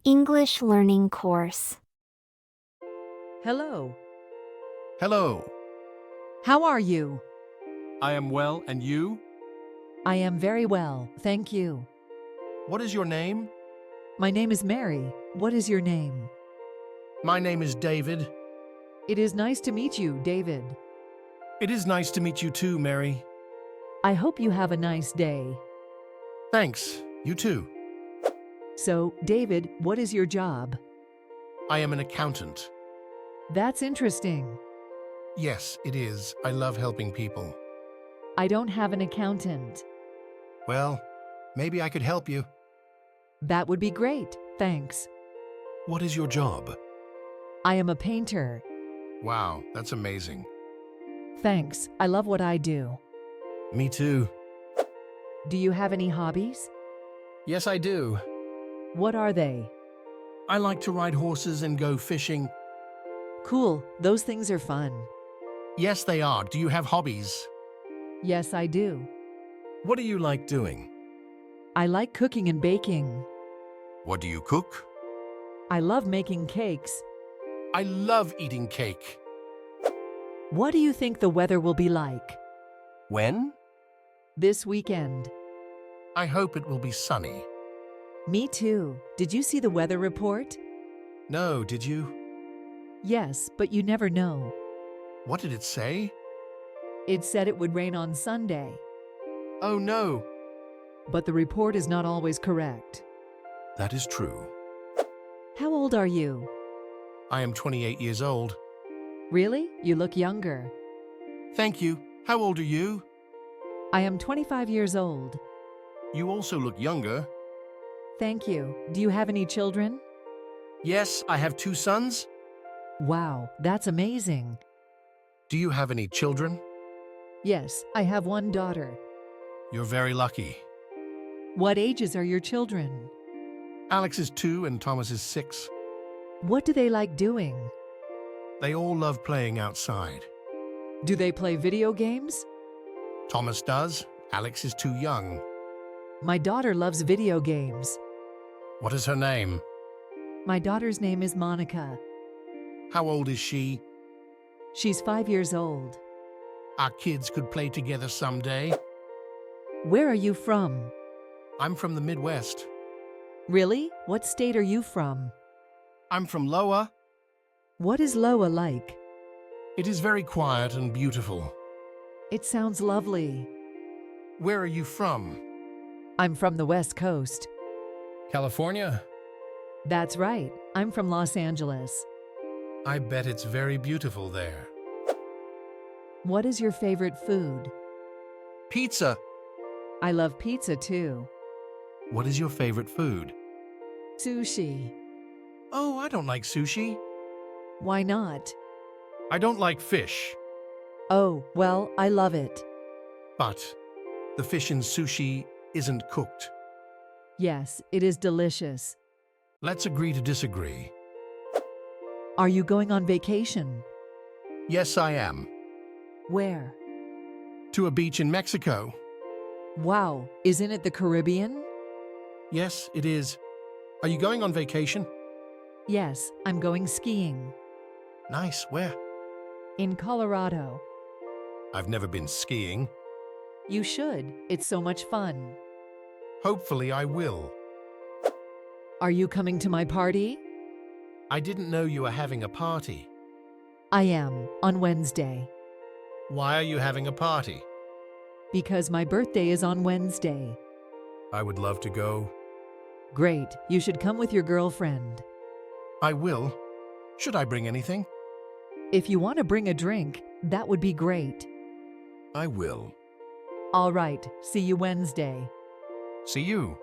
English learning course. Hello. Hello, How are you? I am well, and you? I am very well, thank you. What is your name? My name is Mary. What is your name? My name is David. It is nice to meet you, David. It is nice to meet you too, Mary. I hope you have a nice day. Thanks, you too. So, David, what is your job? I am an accountant. That's interesting. Yes, it is. I love helping people. I don't have an accountant. Well, maybe I could help you. That would be great, thanks. What is your job? I am a painter. Wow, that's amazing. Thanks, I love what I do. Me too. Do you have any hobbies? Yes, I do. What are they? I like to ride horses and go fishing. Cool, those things are fun. Yes, they are. Do you have hobbies? Yes, I do. What do you like doing? I like cooking and baking. What do you cook? I love making cakes. I love eating cake. What do you think the weather will be like When? this weekend? I hope it will be sunny. Me too. Did you see the weather report? No, did you? Yes, but you never know. What did it say? It said it would rain on Sunday, Oh no, but the report is not always correct. that is true. How old are you? I am 28 years old. Really? You look younger. Thank you. How old are you? I am 25 years old. You also look younger. Thank you. Do you have any children? Yes, I have 2 sons. Wow, that's amazing. Do you have any children? Yes, I have one daughter. You're very lucky. What ages are your children? Alex is 2 and Thomas is 6. What do they like doing? They all love playing outside. Do they play video games? Thomas does. Alex is too young. My daughter loves video games. What is her name? My daughter's name is Monica. How old is she? She's 5 years old. Our kids could play together someday. Where are you from? I'm from the Midwest. Really? What state are you from? I'm from Loa. What is Loa like? It is very quiet and beautiful. It sounds lovely. Where are you from? I'm from the West Coast. California? That's right. I'm from Los Angeles. I bet it's very beautiful there. What is your favorite food? Pizza. I love pizza too. What is your favorite food? Sushi. Oh, I don't like sushi. Why not? I don't like fish. Oh, well, I love it. But the fish in sushi isn't cooked. Yes, it is delicious. Let's agree to disagree. Are you going on vacation? Yes, I am. Where? To a beach in Mexico. Wow, isn't it the Caribbean? Yes, it is. Are you going on vacation? Yes, I'm going skiing. Nice. Where? In Colorado. I've never been skiing. You should. It's so much fun. Hopefully, I will. Are you coming to my party? I didn't know you were having a party. I am, on Wednesday. Why are you having a party? Because my birthday is on Wednesday. I would love to go. Great, you should come with your girlfriend. I will. Should I bring anything? If you want to bring a drink, that would be great. I will. All right, see you Wednesday. See you.